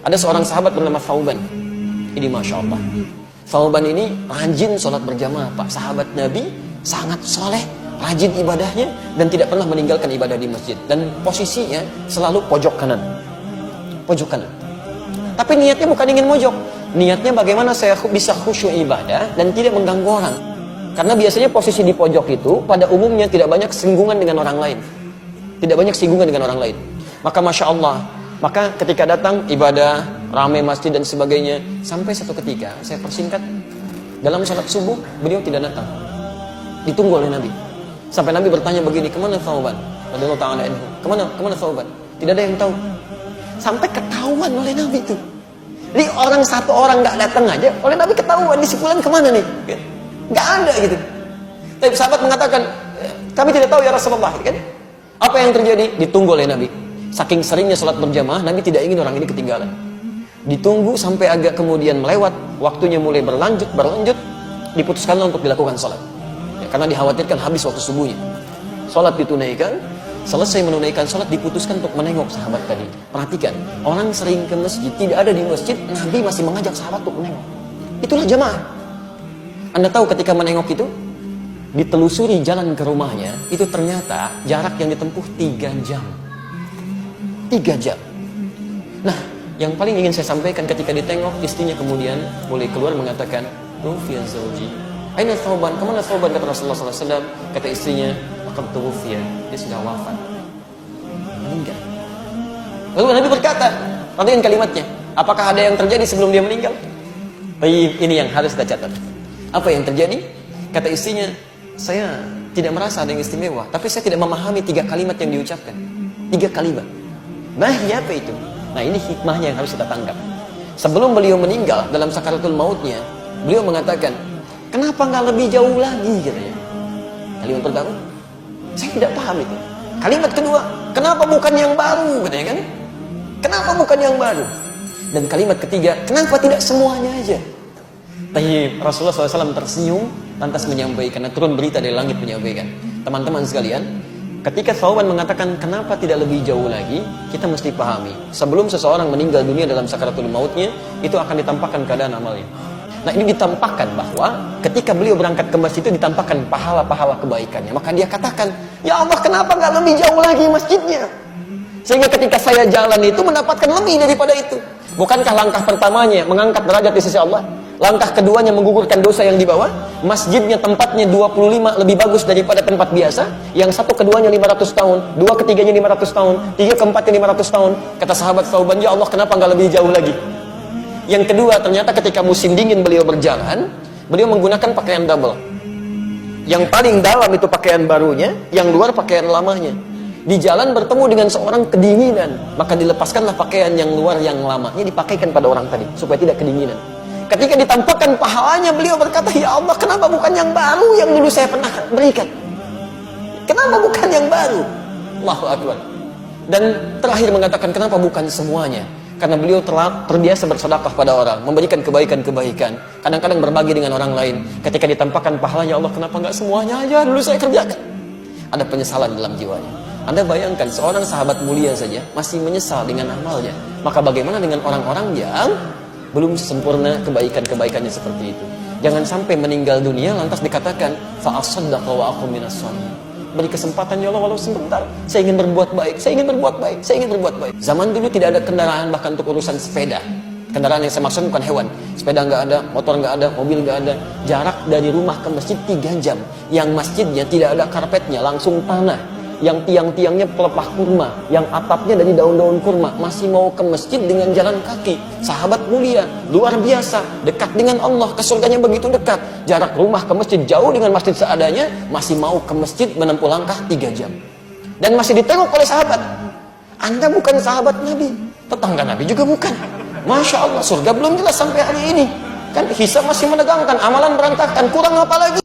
Ada seorang sahabat bernama Thauban. Ini Masya Allah. Thauban ini rajin sholat berjamaah, Pak. Sahabat Nabi, sangat soleh, rajin ibadahnya, dan tidak pernah meninggalkan ibadah di masjid. Dan posisinya selalu pojok kanan. Pojok kanan. Tapi niatnya bukan ingin mojok. Niatnya bagaimana saya bisa khusyuk ibadah dan tidak mengganggu orang. Karena biasanya posisi di pojok itu pada umumnya tidak banyak singgungan dengan orang lain. Tidak banyak singgungan dengan orang lain. Maka Masya Allah, maka ketika datang ibadah, ramai masjid dan sebagainya, sampai satu ketika, saya persingkat, dalam salat subuh, beliau tidak datang. Ditunggu oleh Nabi. Sampai Nabi bertanya begini, kemana Thauban? Radhiyallahu ta'ala anhu. Kemana Thauban? Tidak ada yang tahu. Sampai ketahuan oleh Nabi itu. Ini orang satu orang nggak datang aja, oleh Nabi ketahuan, di sebulan kemana nih? Nggak ada gitu. Tapi sahabat mengatakan, kami tidak tahu ya Rasulullah. Kan? Apa yang terjadi? Ditunggu oleh Nabi. Saking seringnya sholat berjamaah, Nabi tidak ingin orang ini ketinggalan. Ditunggu sampai agak kemudian melewat, waktunya mulai berlanjut, diputuskanlah untuk dilakukan sholat. Ya, karena dikhawatirkan habis waktu subuhnya. Sholat ditunaikan, selesai menunaikan sholat diputuskan untuk menengok sahabat tadi. Perhatikan, orang sering ke masjid, tidak ada di masjid, Nabi masih mengajak sahabat untuk menengok. Itulah jamaah. Anda tahu ketika menengok itu, ditelusuri jalan ke rumahnya, itu ternyata jarak yang ditempuh 3 jam. 3 jam. Nah, yang paling ingin saya sampaikan ketika ditengok, istrinya kemudian boleh keluar mengatakan, Tufiya zawji. Aina Thauban? Kemana Thauban? Kata Rasulullah SAW. Kata istrinya, Qad tufiya. Dia sudah wafat. Meninggal. Lalu Nabi berkata, perhatikan kalimatnya, apakah ada yang terjadi sebelum dia meninggal? Ini yang harus kita catat. Apa yang terjadi? Kata istrinya, saya tidak merasa ada yang istimewa, tapi saya tidak memahami 3 kalimat yang diucapkan. 3 kalimat. Nah, apa itu? Nah, ini hikmahnya yang harus kita tangkap. Sebelum beliau meninggal dalam sakaratul mautnya, beliau mengatakan, kenapa nggak lebih jauh lagi? Katanya. Kalimat pertama, saya tidak paham itu. Kalimat kedua, kenapa bukan yang baru? Katanya kan? Kenapa bukan yang baru? Dan kalimat ketiga, kenapa tidak semuanya aja? Tapi Rasulullah SAW tersenyum, lantas menyampaikan, turun berita dari langit menyampaikan. Teman-teman sekalian, ketika Thauban mengatakan kenapa tidak lebih jauh lagi, kita mesti pahami, sebelum seseorang meninggal dunia dalam sakaratul mautnya, itu akan ditampakkan keadaan amalnya. Nah, ini ditampakkan bahwa ketika beliau berangkat ke masjid itu ditampakkan pahala-pahala kebaikannya. Maka dia katakan, ya Allah, kenapa nggak lebih jauh lagi masjidnya? Sehingga ketika saya jalan itu mendapatkan lebih daripada itu. Bukankah langkah pertamanya mengangkat derajat di sisi Allah? Langkah keduanya menggugurkan dosa yang dibawa. Masjidnya tempatnya 25 lebih bagus daripada tempat biasa. Yang satu keduanya 500 tahun, dua ketiganya 500 tahun, tiga keempatnya 500 tahun. Kata sahabat Thauban, ya Allah, kenapa nggak lebih jauh lagi? Yang kedua, ternyata ketika musim dingin beliau berjalan, beliau menggunakan pakaian double. Yang paling dalam itu pakaian barunya, yang luar pakaian lamanya. Di jalan bertemu dengan seorang kedinginan, maka dilepaskanlah pakaian yang luar yang lamanya, dipakaikan pada orang tadi supaya tidak kedinginan. Ketika ditampakkan pahalanya, beliau berkata, ya Allah, kenapa bukan yang baru yang dulu saya pernah berikan? Kenapa bukan yang baru? Allahu Akbar. Dan terakhir mengatakan, kenapa bukan semuanya? Karena beliau terbiasa bersedekah pada orang, memberikan kebaikan-kebaikan, kadang-kadang berbagi dengan orang lain. Ketika ditampakkan pahalanya, Allah, kenapa nggak semuanya aja dulu saya kerjakan? Ada penyesalan dalam jiwanya. Anda bayangkan, seorang sahabat mulia saja masih menyesal dengan amalnya. Maka bagaimana dengan orang-orang yang belum sempurna kebaikan-kebaikannya seperti itu? Jangan sampai meninggal dunia lantas dikatakan, fa'asaddaqa wa aku minas sholihin. Beri kesempatan, ya Allah, walau sebentar. Saya ingin berbuat baik, saya ingin berbuat baik, saya ingin berbuat baik. Zaman dulu tidak ada kendaraan bahkan untuk urusan sepeda. Kendaraan yang saya maksud bukan hewan. Sepeda nggak ada, motor nggak ada, mobil nggak ada. Jarak dari rumah ke masjid 3 jam. Yang masjidnya tidak ada karpetnya, langsung tanah. Yang tiang-tiangnya pelepah kurma, yang atapnya dari daun-daun kurma, masih mau ke masjid dengan jalan kaki. Sahabat mulia, luar biasa, dekat dengan Allah, ke surganya begitu dekat. Jarak rumah ke masjid jauh dengan masjid seadanya, masih mau ke masjid menempuh langkah 3 jam. Dan masih ditengok oleh sahabat. Anda bukan sahabat Nabi, tetangga Nabi juga bukan. Masya Allah, surga belum jelas sampai hari ini. Kan hisab masih menegangkan, amalan berantakan, kurang apa lagi?